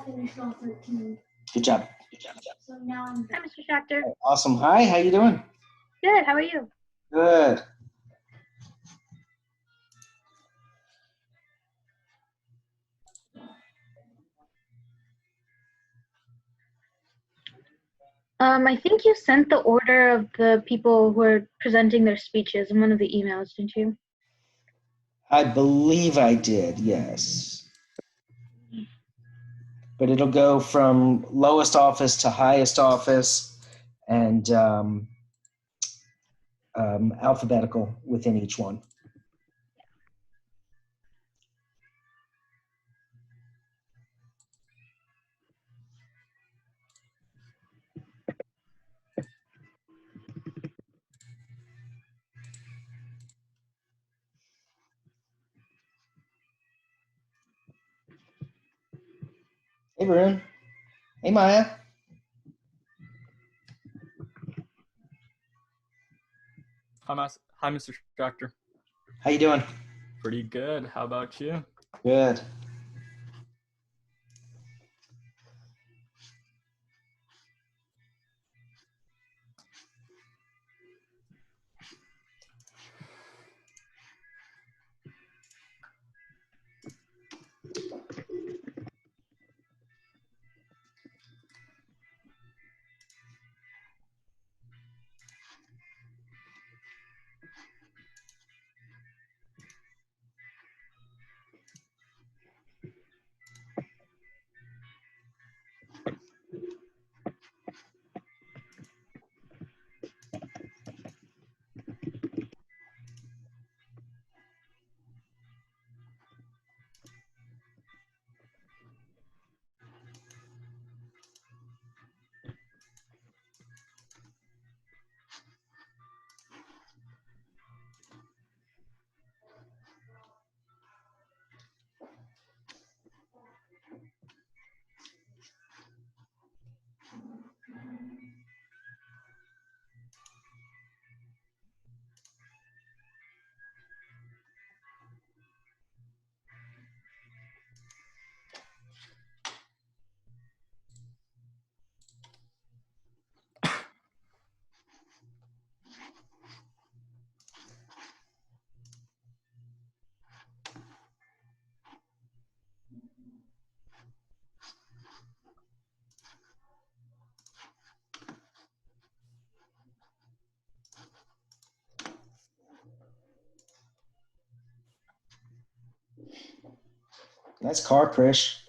finished all 13. Good job. So now I'm Hi, Mr. Schachter. Awesome. Hi, how you doing? Good. How are you? Good. I think you sent the order of the people who are presenting their speeches in one of the emails, didn't you? I believe I did, yes. But it'll go from lowest office to highest office and alphabetical within each one. Hey, Varun. Hey, Maya. Hi, Mr. Schachter. How you doing? Pretty good. How about you? Good. Nice car, Krish.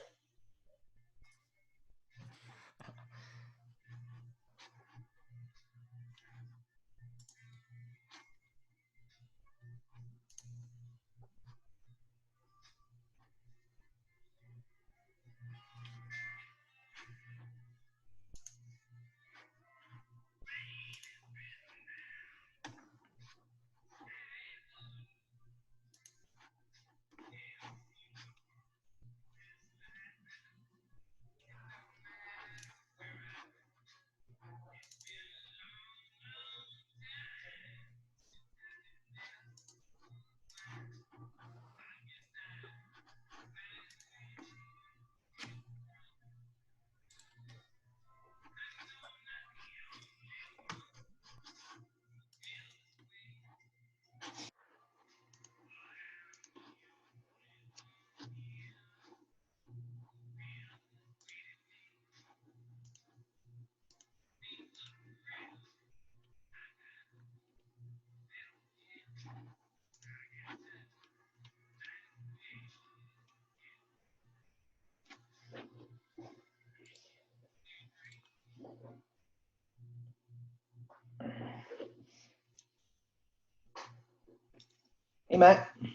Hey, Matt. How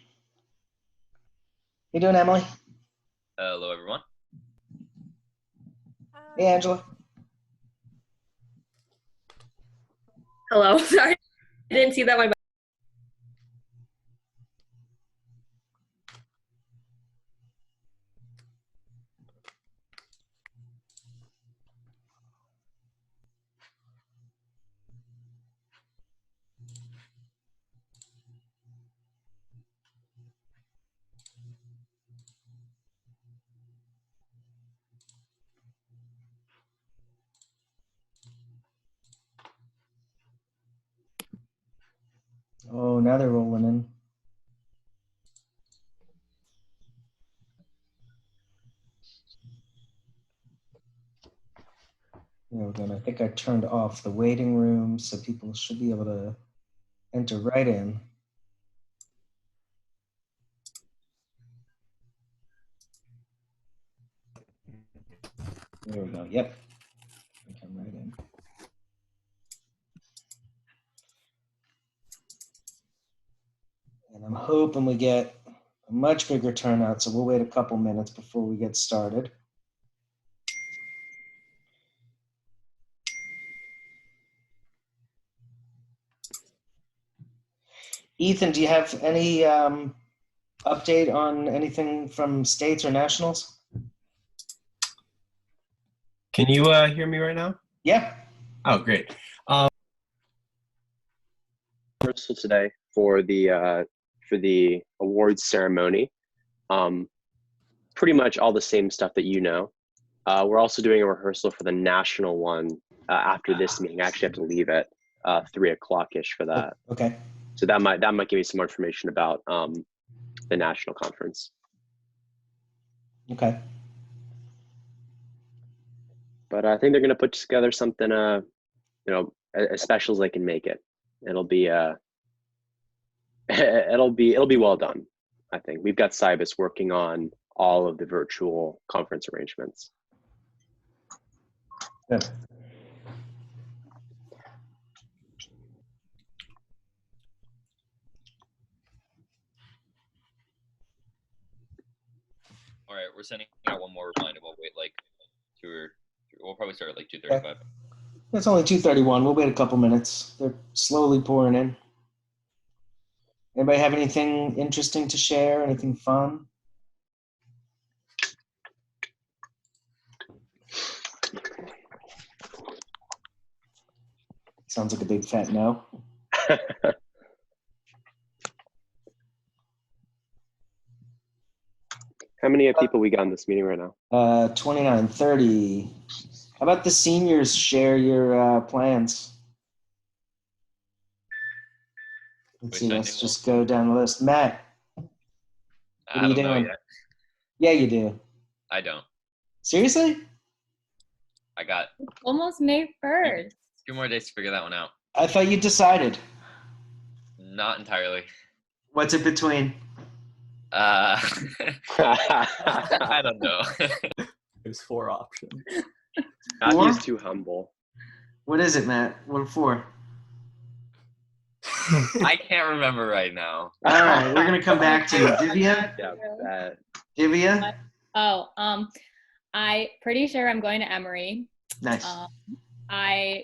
you doing, Emily? Hello, everyone. Hey, Angela. Hello, sorry. I didn't see that one. now they're rolling in. There we go. And I think I turned off the waiting room, so people should be able to enter right in. There we go. Yep. I come right in. And I'm hoping we get a much bigger turnout, so we'll wait a couple minutes before we get started. Ethan, do you have any update on anything from states or nationals? Can you hear me right now? Yeah. Oh, great. Rehearsal today for the awards ceremony. Pretty much all the same stuff that you know. We're also doing a rehearsal for the national one after this meeting. I actually have to leave at 3 o'clock-ish for that. Okay. So that might give me some more information about the national conference. Okay. But I think they're going to put together something, you know, as special as they can make it. It'll be it'll be well done. I think we've got Cybus working on all of the virtual conference arrangements. Good. All right, we're sending out one more reminder. We'll wait like we'll probably start at like 2:35. It's only 2:31. We'll wait a couple minutes. They're slowly pouring in. Anybody have anything interesting to share? Anything fun? Sounds like a big fat no. How many people we got in this meeting right now? 29, 30. How about the seniors share your plans? Let's see, let's just go down the list. Matt, I are you don't know doing? yet. Yeah, you do. I don't. Seriously? I got Almost May 1st. 2 more days to figure that one out. I thought you decided. Not entirely. What's it between? I don't know. There's 4 options. Matthew's too humble. What is it, Matt? What for? I can't remember right now. All right, we're gonna come back to you. Divya? Yeah, that. Divya? Oh, I pretty sure I'm going to Emory. Nice. I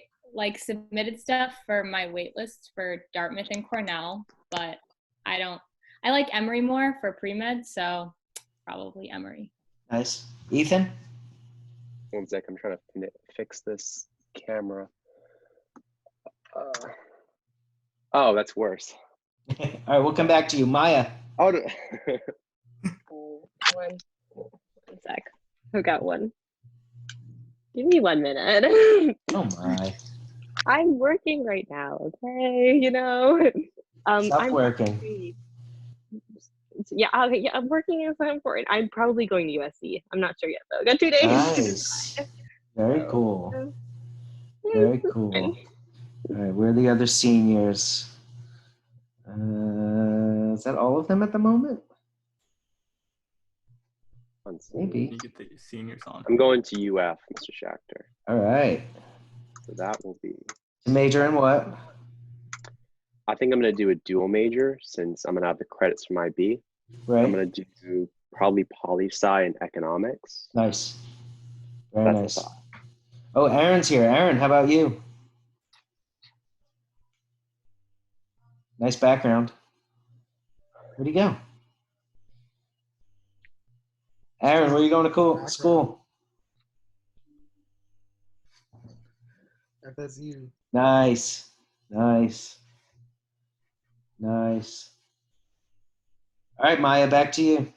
submitted stuff for my wait list for Dartmouth and Cornell, but I like Emory more for pre-med, so probably Emory. Nice. Ethan? 1 sec, I'm trying to fix this camera. Oh, that's worse. All right, we'll come back to you. Maya? Oh, One sec. I've got one. Give me 1 minute. Oh my. I'm working right now, okay? You know? Stop I'm working. Yeah, I'm working is so important. I'm probably going to USC. I'm not sure yet, though. Got 2 days. Nice. Very cool. Very cool. All right, where are the other seniors? Is that all of them at the moment? Maybe. You get the seniors on. I'm going to UF, Mr. Schachter. All right. So that will be. Major in what? I think I'm going to do a dual major since I'm going to have the credits from IB. Right. I'm going to do probably poli-sci and economics. Nice. Very That's nice. Oh, Aaron's here. Aaron, how about you? Nice background. Where'd he go? Aaron, where are you going to school? FSU. Nice. Nice. Nice. All right, Maya, back to you.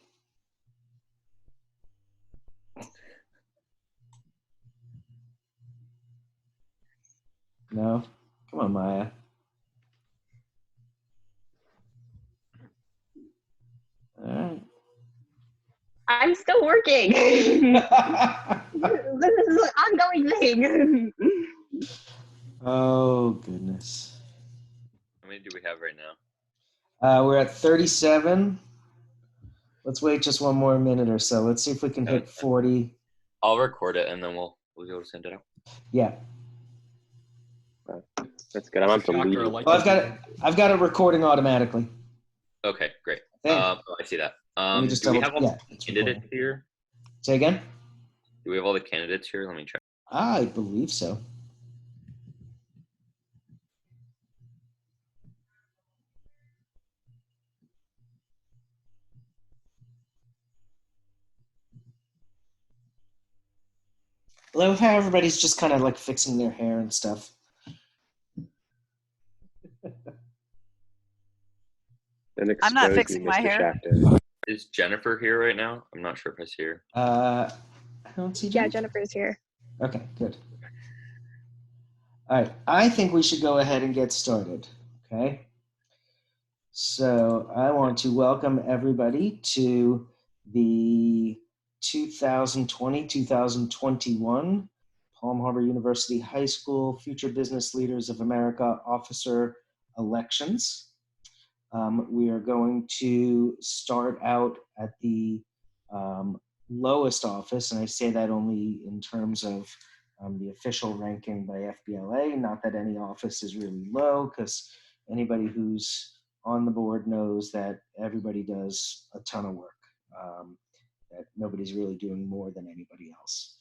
No? Come on, Maya. I'm still working. This is an ongoing thing. Oh, goodness. How many do we have right now? We're at 37. Let's wait just one more minute or so. Let's see if we can hit 40. I'll record it and then we'll be able to send it out. Yeah. That's good. I'm on to Shocker, leave. like Well, the I've got it recording automatically. Okay, great. Thank you. I see that. Let me just Do we double- have all yeah, the it's candidates recording. here? Say again? Do we have all the candidates here? Let me check. I believe so. I love how everybody's just kind of like fixing their hair and stuff. And I'm not expose fixing you, my Mr. hair. Shackton. Is Jennifer here right now? I'm not sure if I see her. I don't see Yeah, Jennifer. Jennifer's here. Okay, good. All right, I think we should go ahead and get started, okay? So I want to welcome everybody to the 2020-2021 Palm Harbor University High School Future Business Leaders of America Officer Elections. We are going to start out at the lowest office, and I say that only in terms of the official ranking by FBLA, not that any office is really low, because anybody who's on the board knows that everybody does a ton of work, that nobody's really doing more than anybody else.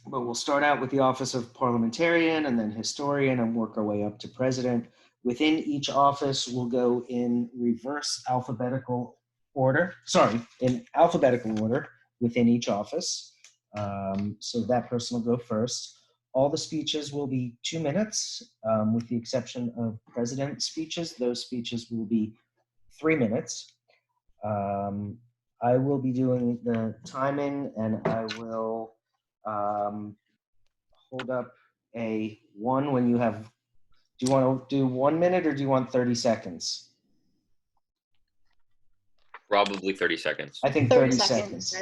But we'll start out with the office of parliamentarian and then historian and work our way up to president. Within each office, we'll go in alphabetical order within each office. So that person will go first. All the speeches will be 2 minutes, with the exception of president speeches. Those speeches will be 3 minutes. I will be doing the timing, and I will hold up a 1 when you have. Do you want to do 1 minute or do you want 30 seconds? Probably 30 seconds. I think 30 seconds.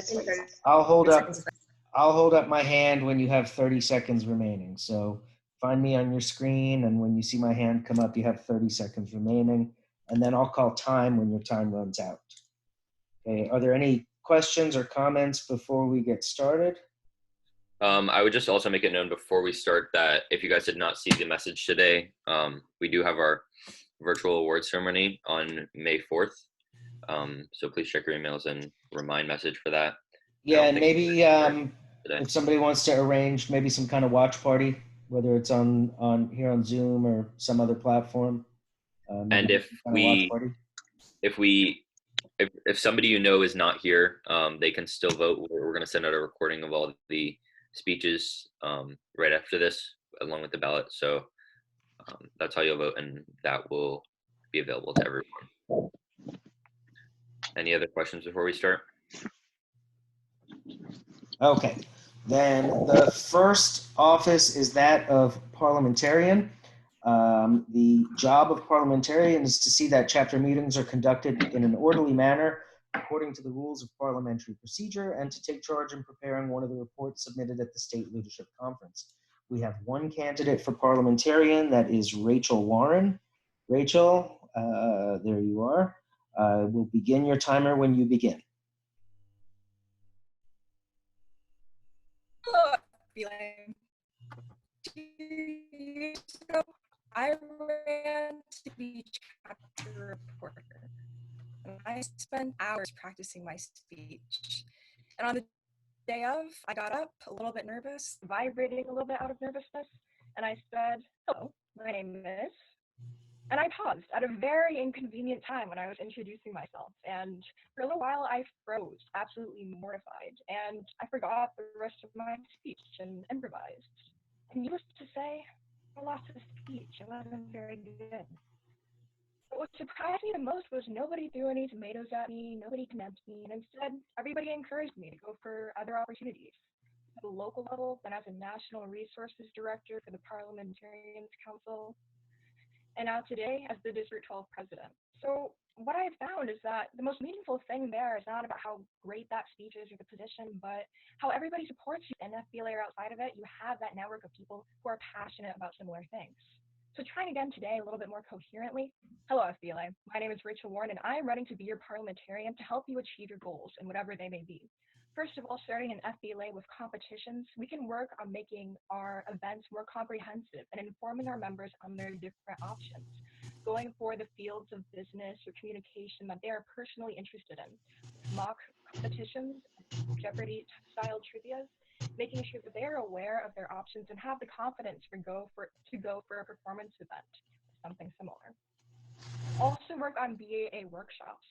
I'll hold up my hand when you have 30 seconds remaining. So find me on your screen, and when you see my hand come up, you have 30 seconds remaining. And then I'll call time when your time runs out. Okay, are there any questions or comments before we get started? I would just also make it known before we start that if you guys did not see the message today, we do have our virtual award ceremony on May 4th. So please check your emails and remind message for that. Yeah, and maybe if somebody wants to arrange maybe some kind of watch party, whether it's on here on Zoom or some other platform. And if somebody you know is not here, they can still vote. We're going to send out a recording of all the speeches right after this, along with the ballot. So that's how you'll vote, and that will be available to everyone. Any other questions before we start? Okay, then the first office is that of parliamentarian. The job of parliamentarian is to see that chapter meetings are conducted in an orderly manner according to the rules of parliamentary procedure, and to take charge in preparing one of the reports submitted at the State Leadership Conference. We have one candidate for parliamentarian, that is Rachel Warren. Rachel, there you are. We'll begin your timer when you begin. Hello, FBLA. 2 years ago, I ran to be chapter reporter, and I spent hours practicing my speech. And on the day of, I got up a little bit nervous, vibrating a little bit out of nervousness, and I said, "Hello, my name is," and I paused at a very inconvenient time when I was introducing myself, and for a little while I froze, absolutely mortified, and I forgot the rest of my speech and improvised. And needless to say, I lost the speech. It wasn't very good. But what surprised me the most was nobody threw any tomatoes at me, nobody condemned me, and instead, everybody encouraged me to go for other opportunities. At the local level, then as a National Resources Director for the Parliamentarians Council. and now today as the District 12 president. So what I have found is that the most meaningful thing there is not about how great that speech is or the position, but how everybody supports you in FBLA or outside of it. You have that network of people who are passionate about similar things. So trying again today a little bit more coherently. Hello, FBLA. My name is Rachel Warren, and I am running to be your parliamentarian to help you achieve your goals and whatever they may be. First of all, starting an FBLA with competitions, we can work on making our events more comprehensive and informing our members on their different options, going for the fields of business or communication that they are personally interested in, mock competitions, Jeopardy style trivias, making sure that they are aware of their options and have the confidence to go for a performance event, something similar. Also work on BAA workshops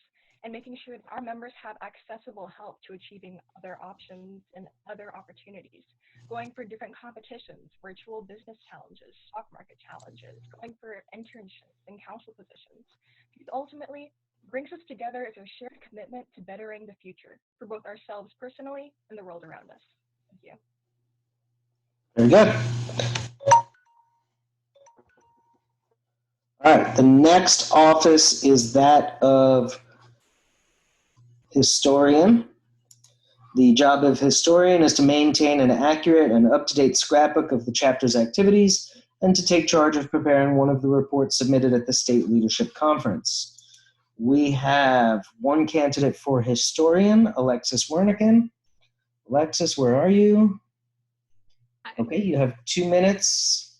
and making sure that our members have accessible help to achieving other options and other opportunities, going for different competitions, virtual business challenges, stock market challenges, going for internships and council positions. Because ultimately, brings us together is a shared commitment to bettering the future for both ourselves personally and the world around us. Thank you. Very good. All right, the next office is that of historian. The job of historian is to maintain an accurate and up-to-date scrapbook of the chapter's activities and to take charge of preparing one of the reports submitted at the State Leadership Conference. We have one candidate for historian, Alexis Wernicken. Alexis, where are you? Okay, you have 2 minutes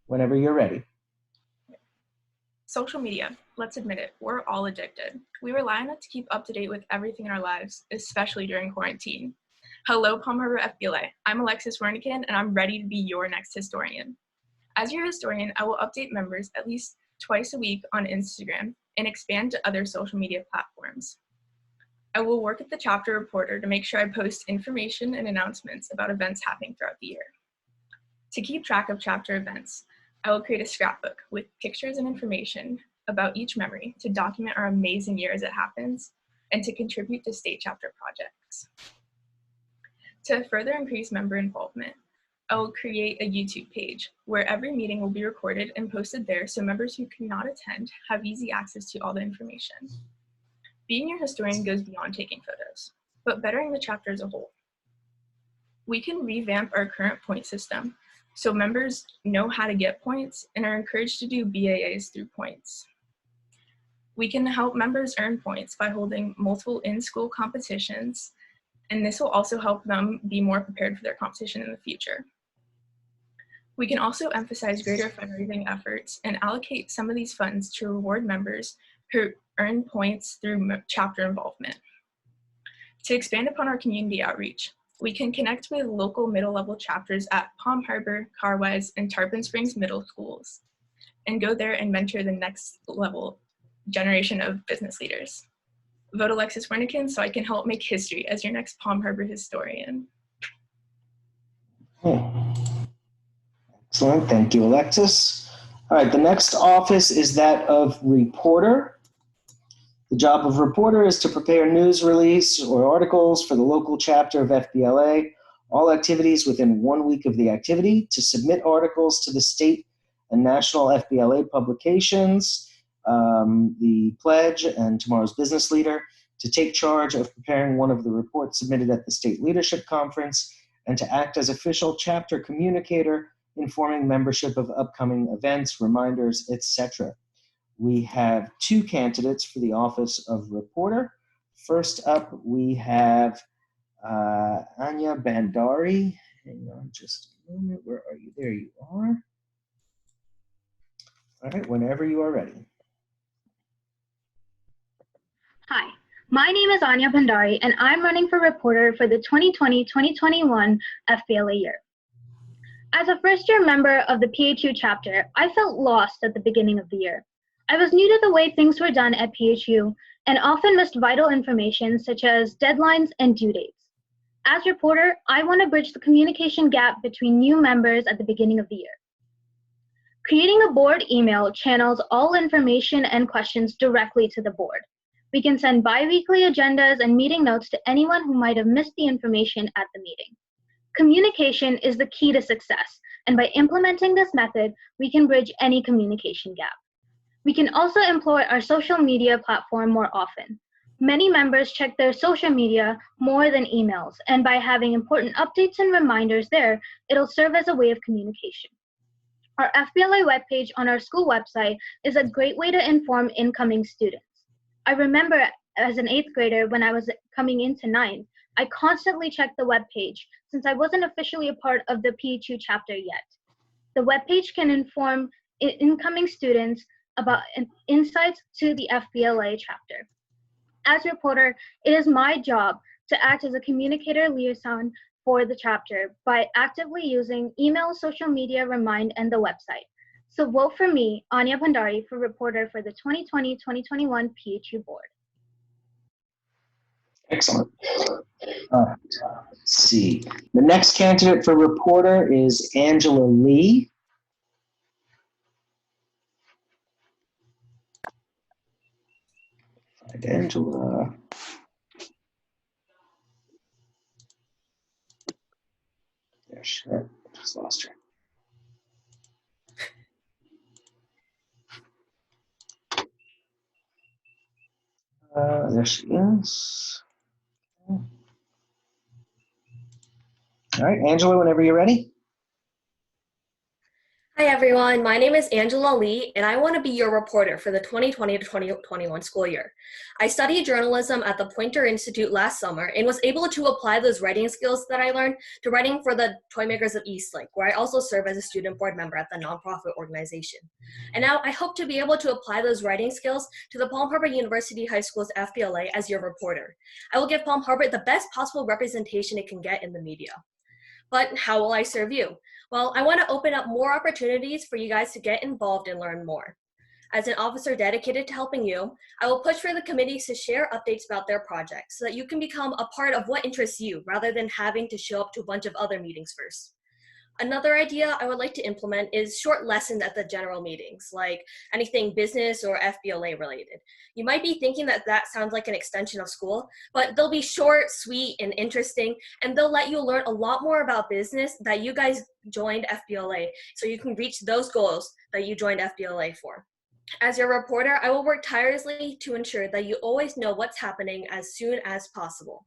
whenever you're ready. Social media, let's admit it, we're all addicted. We rely on it to keep up to date with everything in our lives, especially during quarantine. Hello, Palm Harbor FBLA. I'm Alexis Wernicken, and I'm ready to be your next historian. As your historian, I will update members at least twice a week on Instagram and expand to other social media platforms. I will work with the chapter reporter to make sure I post information and announcements about events happening throughout the year. To keep track of chapter events, I will create a scrapbook with pictures and information about each memory to document our amazing year as it happens and to contribute to state chapter projects. To further increase member involvement, I will create a YouTube page where every meeting will be recorded and posted there so members who cannot attend have easy access to all the information. Being your historian goes beyond taking photos, but bettering the chapter as a whole. We can revamp our current point system so members know how to get points and are encouraged to do BAAs through points. We can help members earn points by holding multiple in-school competitions, and this will also help them be more prepared for their competition in the future. We can also emphasize greater fundraising efforts and allocate some of these funds to reward members who earn points through chapter involvement. To expand upon our community outreach, we can connect with local middle-level chapters at Palm Harbor, Carwise, and Tarpon Springs middle schools, and go there and mentor the next level generation of business leaders. Vote Alexis Wernicken so I can help make history as your next Palm Harbor historian. Excellent, thank you, Alexis. All right, the next office is that of reporter. The job of reporter is to prepare news release or articles for the local chapter of FBLA, all activities within 1 week of the activity, to submit articles to the state and national FBLA publications, the Pledge and Tomorrow's Business Leader, to take charge of preparing one of the reports submitted at the State Leadership Conference, and to act as official chapter communicator, informing membership of upcoming events, reminders, etc. We have 2 candidates for the office of reporter. First up, we have Anya Bandari. Hang on just a moment. Where are you? There you are. All right, whenever you are ready. Hi, my name is Anya Bhandari, and I'm running for reporter for the 2020-2021 FBLA year. As a first-year member of the PHU chapter, I felt lost at the beginning of the year. I was new to the way things were done at PHU and often missed vital information such as deadlines and due dates. As reporter, I want to bridge the communication gap between new members at the beginning of the year. Creating a board email channels all information and questions directly to the board. We can send bi-weekly agendas and meeting notes to anyone who might have missed the information at the meeting. Communication is the key to success, and by implementing this method, we can bridge any communication gap. We can also employ our social media platform more often. Many members check their social media more than emails, and by having important updates and reminders there, it'll serve as a way of communication. Our FBLA webpage on our school website is a great way to inform incoming students. I remember as an 8th grader when I was coming into 9th, I constantly checked the webpage since I wasn't officially a part of the PHU chapter yet. The webpage can inform incoming students about insights to the FBLA chapter. As reporter, it is my job to act as a communicator liaison for the chapter by actively using email, social media, Remind, and the website. So vote for me, Anya Pandari, for reporter for the 2020-2021 PHU board. Excellent. Let's see. The next candidate for reporter is Angela Lee. Find Angela. There she is. Just lost her. There she is. All right, Angela, whenever you're ready. Hi everyone, my name is Angela Lee and I want to be your reporter for the 2020 to 2021 school year. I studied journalism at the Poynter Institute last summer and was able to apply those writing skills that I learned to writing for the Toymakers of Eastlake, where I also serve as a student board member at the nonprofit organization. And now I hope to be able to apply those writing skills to the Palm Harbor University High School's FBLA as your reporter. I will give Palm Harbor the best possible representation it can get in the media. But how will I serve you? Well, I want to open up more opportunities for you guys to get involved and learn more. As an officer dedicated to helping you, I will push for the committees to share updates about their projects so that you can become a part of what interests you rather than having to show up to a bunch of other meetings first. Another idea I would like to implement is short lessons at the general meetings, like anything business or FBLA related. You might be thinking that that sounds like an extension of school, but they'll be short, sweet, and interesting, and they'll let you learn a lot more about business that you guys joined FBLA, so you can reach those goals that you joined FBLA for. As your reporter, I will work tirelessly to ensure that you always know what's happening as soon as possible.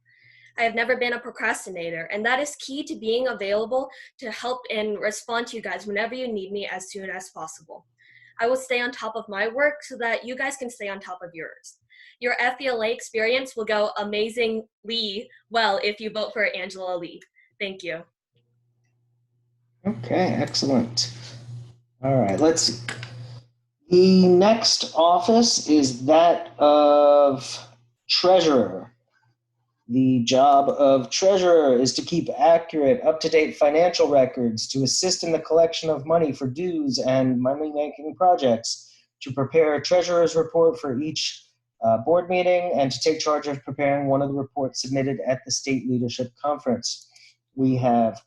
I have never been a procrastinator, and that is key to being available to help and respond to you guys whenever you need me as soon as possible. I will stay on top of my work so that you guys can stay on top of yours. Your FBLA experience will go amazingly well if you vote for Angela Lee. Thank you. Okay, excellent. All right, let's see. The next office is that of treasurer. The job of treasurer is to keep accurate, up-to-date financial records, to assist in the collection of money for dues and money-making projects, to prepare a treasurer's report for each board meeting, and to take charge of preparing one of the reports submitted at the State Leadership Conference. We have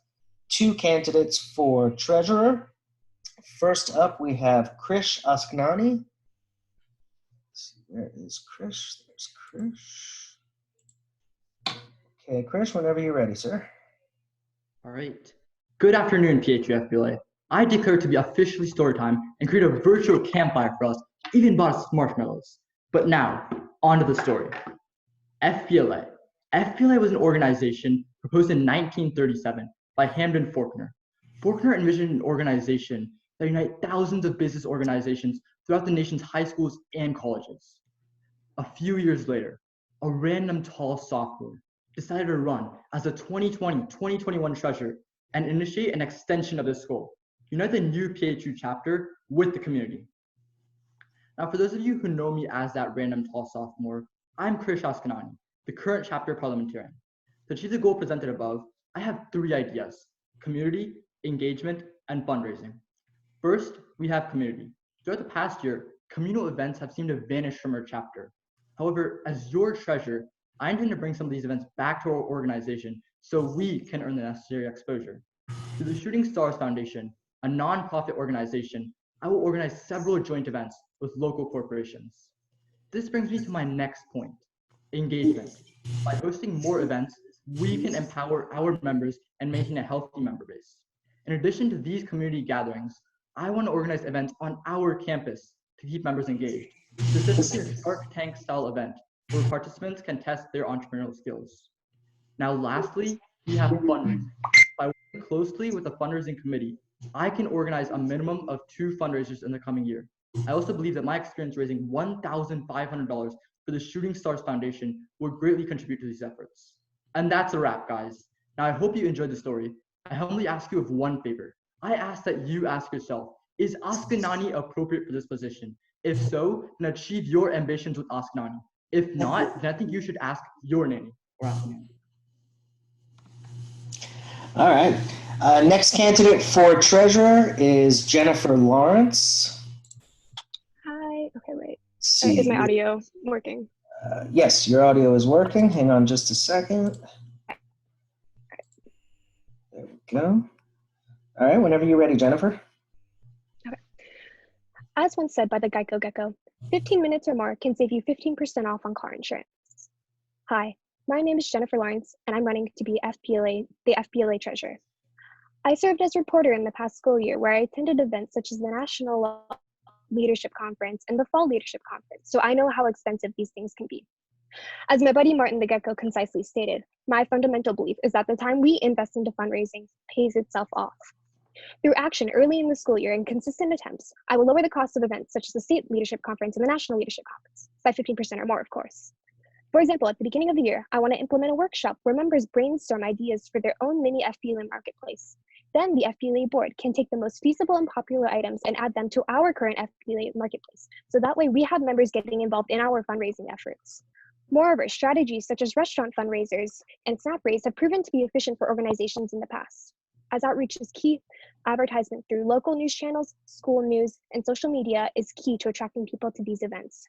2 candidates for treasurer. First up, we have Krish Askanani. Let's see, where is Krish? There's Krish. Okay, Krish, whenever you're ready, sir. All right. Good afternoon, PHU FBLA. I declare to be officially story time and create a virtual campfire for us, even bought us marshmallows. But now, on to the story. FBLA. FBLA was an organization proposed in 1937 by Hamden Faulkner. Faulkner envisioned an organization that united thousands of business organizations throughout the nation's high schools and colleges. A few years later, a random tall sophomore decided to run as the 2020-2021 treasurer and initiate an extension of this goal, unite the new PHU chapter with the community. Now, for those of you who know me as that random tall sophomore, I'm Krish Askanani, the current chapter parliamentarian. To achieve the goal presented above, I have 3 ideas: community, engagement, and fundraising. First, we have community. Throughout the past year, communal events have seemed to vanish from our chapter. However, as your treasurer, I intend to bring some of these events back to our organization so we can earn the necessary exposure. Through the Shooting Stars Foundation, a nonprofit organization, I will organize several joint events with local corporations. This brings me to my next point, engagement. By hosting more events, we can empower our members and maintain a healthy member base. In addition to these community gatherings, I want to organize events on our campus to keep members engaged, specifically a Shark Tank style event where participants can test their entrepreneurial skills. Now, lastly, we have fundraising. By working closely with the fundraising committee, I can organize a minimum of 2 fundraisers in the coming year. I also believe that my experience raising $1,500 for the Shooting Stars Foundation will greatly contribute to these efforts. And that's a wrap, guys. Now, I hope you enjoyed the story. I humbly ask you of one favor. I ask that you ask yourself, is Askanani appropriate for this position? If so, then achieve your ambitions with Askanani. If not, then I think you should ask your nanny or ask a nanny. All right. Next candidate for treasurer is Jennifer Lawrence. Hi. Okay, wait. See. Is my audio working? Yes, your audio is working. Hang on just a second. There we go. All right, whenever you're ready, Jennifer. Okay. As once said by the Geico Gecko, 15 minutes or more can save you 15% off on car insurance. Hi, my name is Jennifer Lawrence, and I'm running to be the FBLA treasurer. I served as reporter in the past school year where I attended events such as the National Leadership Conference and the Fall Leadership Conference, so I know how expensive these things can be. As my buddy Martin the Gecko concisely stated, my fundamental belief is that the time we invest into fundraising pays itself off. Through action early in the school year and consistent attempts, I will lower the cost of events such as the State Leadership Conference and the National Leadership Conference, by 15% or more, of course. For example, at the beginning of the year, I want to implement a workshop where members brainstorm ideas for their own mini FBLA marketplace. Then the FBLA board can take the most feasible and popular items and add them to our current FBLA marketplace. So that way we have members getting involved in our fundraising efforts. Moreover, strategies such as restaurant fundraisers and snap raise have proven to be efficient for organizations in the past. As outreach is key, advertisement through local news channels, school news, and social media is key to attracting people to these events.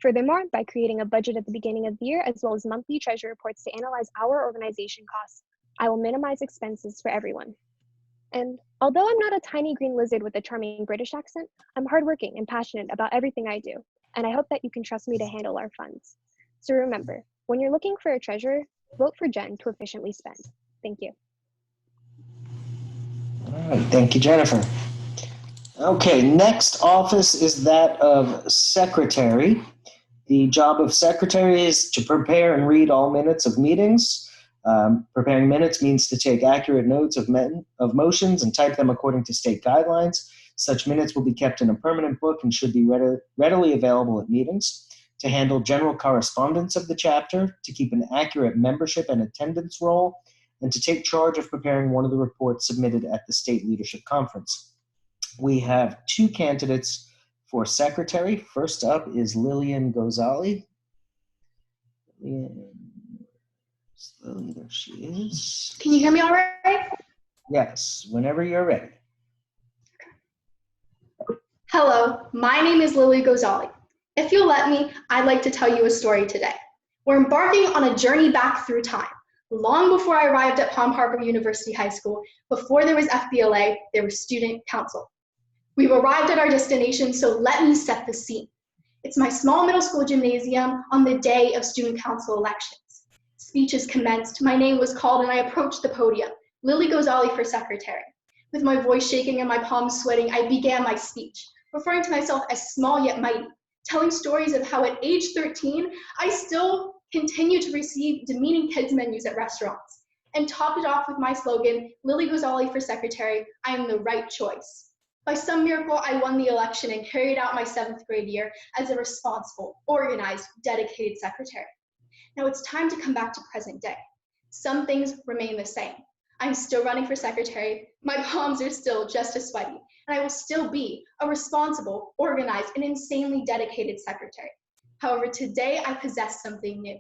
Furthermore, by creating a budget at the beginning of the year, as well as monthly treasury reports to analyze our organization costs, I will minimize expenses for everyone. And although I'm not a tiny green lizard with a charming British accent, I'm hardworking and passionate about everything I do, and I hope that you can trust me to handle our funds. So remember, when you're looking for a treasurer, vote for Jen to efficiently spend. Thank you. All right, thank you, Jennifer. Okay, next office is that of secretary. The job of secretary is to prepare and read all minutes of meetings. Preparing minutes means to take accurate notes of motions and type them according to state guidelines. Such minutes will be kept in a permanent book and should be readily available at meetings. To handle general correspondence of the chapter, to keep an accurate membership and attendance roll, and to take charge of preparing one of the reports submitted at the State Leadership Conference. We have 2 candidates for secretary. First up is Lillian Gozali. Lily, there she is. Can you hear me all right? Yes, whenever you're ready. Hello, my name is Lily Gozali. If you'll let me, I'd like to tell you a story today. We're embarking on a journey back through time. Long before I arrived at Palm Harbor University High School, before there was FBLA, there was Student Council. We've arrived at our destination, so let me set the scene. It's my small middle school gymnasium on the day of Student Council elections. Speeches commenced, my name was called, and I approached the podium, Lily Gozali for secretary. With my voice shaking and my palms sweating, I began my speech, referring to myself as small yet mighty, telling stories of how at age 13, I still continue to receive demeaning kids menus at restaurants, and topped it off with my slogan, Lily Gozali for secretary, I am the right choice. By some miracle, I won the election and carried out my 7th grade year as a responsible, organized, dedicated secretary. Now it's time to come back to present day. Some things remain the same. I'm still running for secretary, my palms are still just as sweaty, and I will still be a responsible, organized, and insanely dedicated secretary. However, today I possess something new,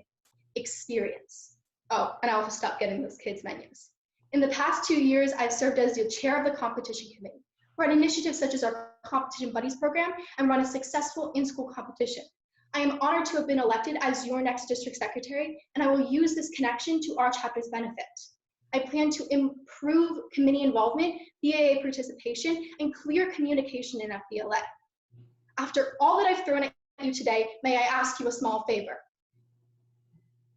experience. Oh, and I also stopped getting those kids' menus. In the past 2 years, I've served as the chair of the competition committee, run initiatives such as our Competition Buddies program, and run a successful in-school competition. I am honored to have been elected as your next district secretary, and I will use this connection to our chapter's benefit. I plan to improve committee involvement, BAA participation, and clear communication in FBLA. After all that I've thrown at you today, may I ask you a small favor?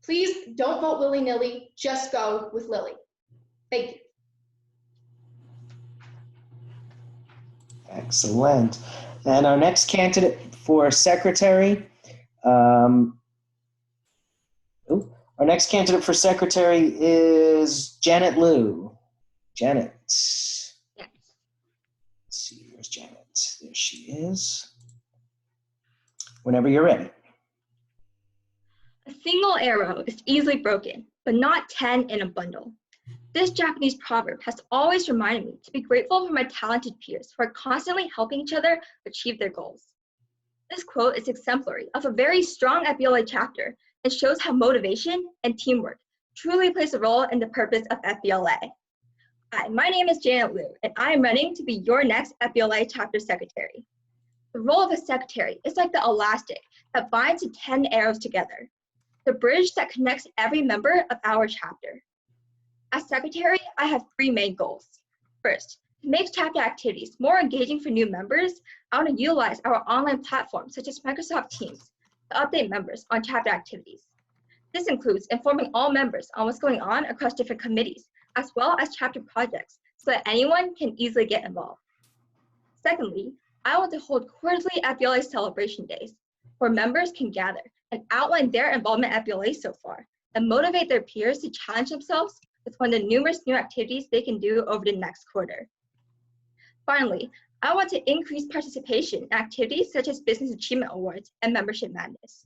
Please don't vote willy-nilly, just go with Lily. Thank you. Excellent. And our next candidate for secretary, is Janet Liu. Janet. Let's see, where's Janet? There she is. Whenever you're ready. A single arrow is easily broken, but not 10 in a bundle. This Japanese proverb has always reminded me to be grateful for my talented peers who are constantly helping each other achieve their goals. This quote is exemplary of a very strong FBLA chapter and shows how motivation and teamwork truly plays a role in the purpose of FBLA. Hi, my name is Janet Liu, and I am running to be your next FBLA chapter secretary. The role of a secretary is like the elastic that binds the 10 arrows together, the bridge that connects every member of our chapter. As secretary, I have 3 main goals. First, to make chapter activities more engaging for new members, I want to utilize our online platforms such as Microsoft Teams to update members on chapter activities. This includes informing all members on what's going on across different committees, as well as chapter projects, so that anyone can easily get involved. Secondly, I want to hold quarterly FBLA celebration days, where members can gather and outline their involvement at FBLA so far, and motivate their peers to challenge themselves with one of the numerous new activities they can do over the next quarter. Finally, I want to increase participation in activities such as Business Achievement Awards and Membership Madness.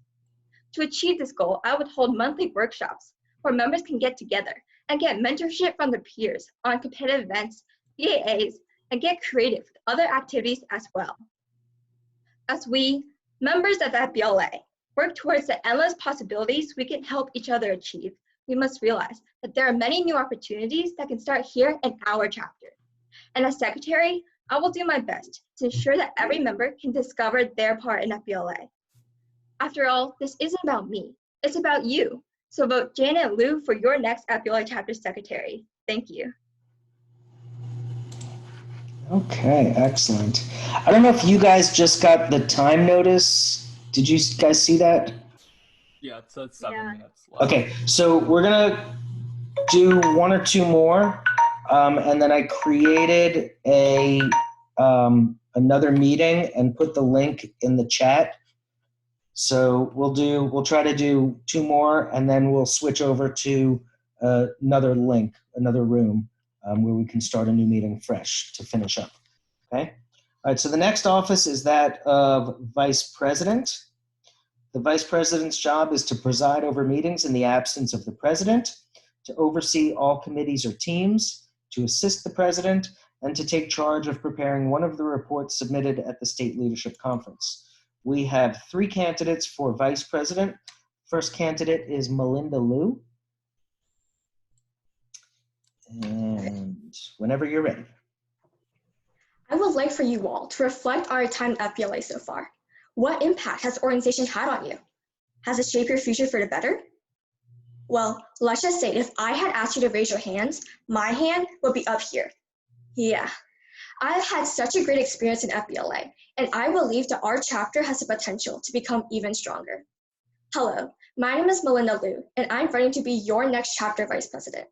To achieve this goal, I would hold monthly workshops where members can get together and get mentorship from their peers on competitive events, BAAs, and get creative with other activities as well. As we, members of FBLA, work towards the endless possibilities we can help each other achieve, we must realize that there are many new opportunities that can start here in our chapter. And as secretary, I will do my best to ensure that every member can discover their part in FBLA. After all, this isn't about me, it's about you. So vote Janet Liu for your next FBLA chapter secretary. Thank you. Okay, excellent. I don't know if you guys just got the time notice. Did you guys see that? Yeah, it says 7 minutes left. Okay, so we're gonna do 1 or 2 more, and then I created a another meeting and put the link in the chat. So we'll try to do 2 more, and then we'll switch over to another link, another room, where we can start a new meeting fresh to finish up. Okay. All right. So the next office is that of vice president. The vice president's job is to preside over meetings in the absence of the president, to oversee all committees or teams, to assist the president, and to take charge of preparing one of the reports submitted at the State Leadership Conference. We have 3 candidates for vice president. First candidate is Melinda Liu. And whenever you're ready. I would like for you all to reflect on your time at FBLA so far. What impact has the organization had on you? Has it shaped your future for the better? Well, let's just say if I had asked you to raise your hands, my hand would be up here. Yeah, I've had such a great experience in FBLA, and I believe that our chapter has the potential to become even stronger. Hello, my name is Melinda Liu, and I'm running to be your next chapter vice president.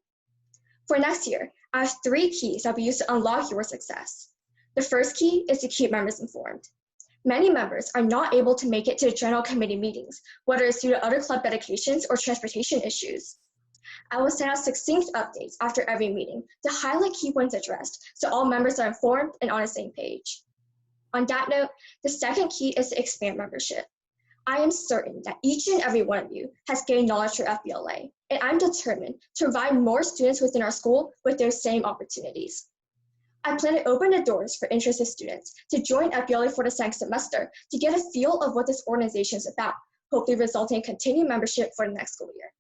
For next year, I have 3 keys that will be used to unlock your success. The first key is to keep members informed. Many members are not able to make it to the general committee meetings, whether it's due to other club dedications or transportation issues. I will send out succinct updates after every meeting to highlight key points addressed so all members are informed and on the same page. On that note, the second key is to expand membership. I am certain that each and every one of you has gained knowledge through FBLA, and I'm determined to provide more students within our school with those same opportunities. I plan to open the doors for interested students to join FBLA for the second semester to get a feel of what this organization is about, hopefully resulting in continued membership for the next school year.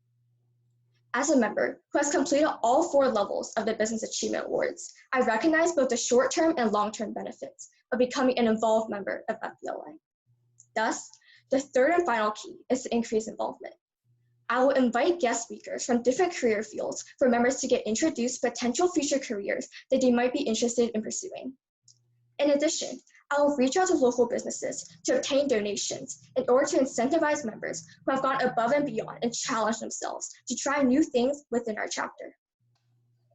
As a member who has completed all 4 levels of the Business Achievement Awards, I recognize both the short-term and long-term benefits of becoming an involved member of FBLA. Thus, the third and final key is to increase involvement. I will invite guest speakers from different career fields for members to get introduced to potential future careers that they might be interested in pursuing. In addition, I will reach out to local businesses to obtain donations in order to incentivize members who have gone above and beyond and challenged themselves to try new things within our chapter.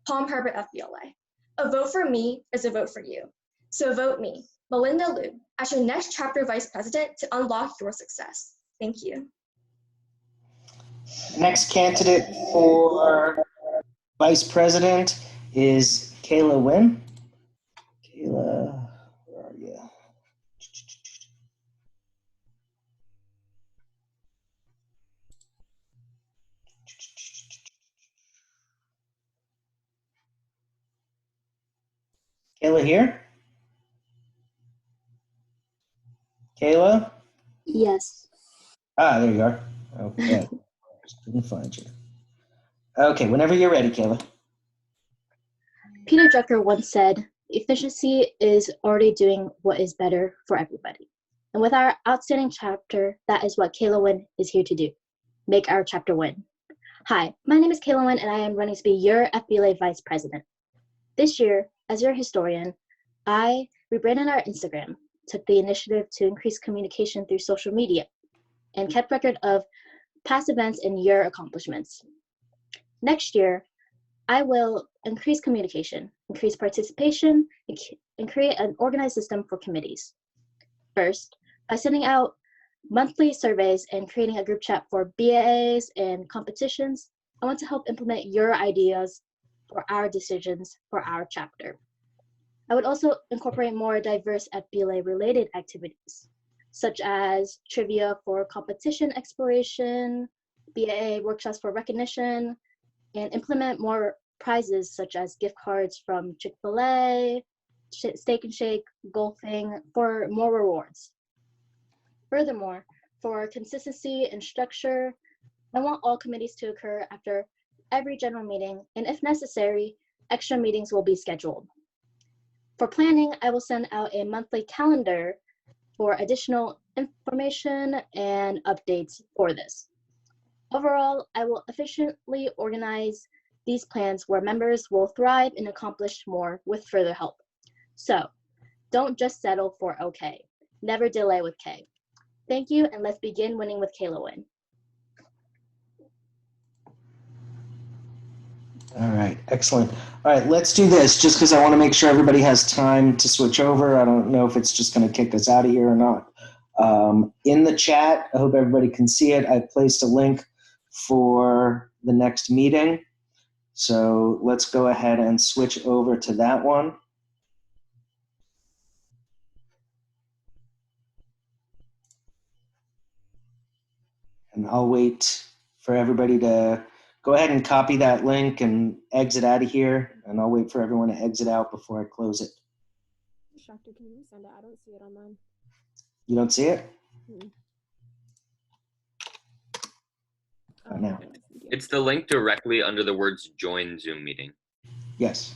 Palm Harbor FBLA. A vote for me is a vote for you. So vote me. Melinda Liu as your next chapter vice president to unlock your success. Thank you. Next candidate for vice president is Kayla Wynn. Kayla, where are you? Kayla here? Kayla? Yes. Ah, there you are. Okay. Just couldn't find you. Okay, whenever you're ready, Kayla. Peter Drucker once said, efficiency is already doing what is better for everybody. And with our outstanding chapter, that is what Kayla Wynn is here to do. Make our chapter win. Hi, my name is Kayla Wynn, and I am running to be your FBLA Vice President. This year, as your historian, I rebranded our Instagram, took the initiative to increase communication through social media, and kept record of past events and your accomplishments. Next year, I will increase communication, increase participation, and create an organized system for committees. First, by sending out monthly surveys and creating a group chat for BAAs and competitions, I want to help implement your ideas for our decisions for our chapter. I would also incorporate more diverse FBLA-related activities, such as trivia for competition exploration, BAA workshops for recognition, and implement more prizes such as gift cards from Chick-fil-A, Steak and Shake, golfing for more rewards. Furthermore, for consistency and structure, I want all committees to occur after every general meeting, and if necessary, extra meetings will be scheduled. For planning, I will send out a monthly calendar for additional information and updates for this. Overall, I will efficiently organize these plans where members will thrive and accomplish more with further help. So, don't just settle for okay. Never delay with K. Thank you, and let's begin winning with Kayla Wynn. All right, excellent. All right, let's do this just because I want to make sure everybody has time to switch over. I don't know if it's just going to kick us out of here or not. In the chat, I hope everybody can see it. I placed a link for the next meeting. So let's go ahead and switch over to that one. And I'll wait for everybody to go ahead and copy that link and exit out of here. And I'll wait for everyone to exit out before I close it. Doctor, can you send it? I don't see it online. You don't see it? Oh, Now. It's the link directly under the words join Zoom meeting. Yes.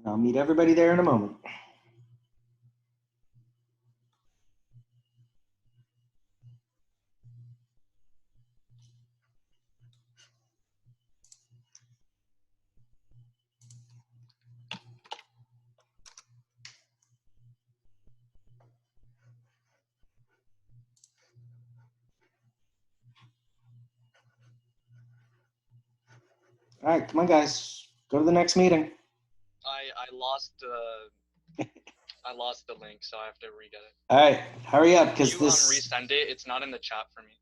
And I'll meet everybody there in a moment. All right, come on, guys. Go to the next meeting. I lost I lost the link, so I have to re-get it. All right, hurry up, because you this. resend it. It's not in the chat for me.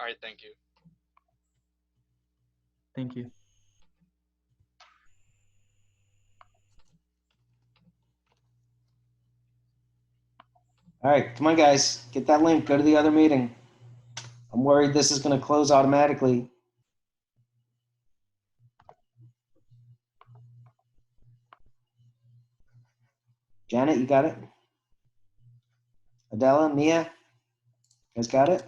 All right, thank you. Thank you. All right, come on, guys. Get that link. Go to the other meeting. I'm worried this is going to close automatically. Janet, you got it? Adela, Mia, you guys got it?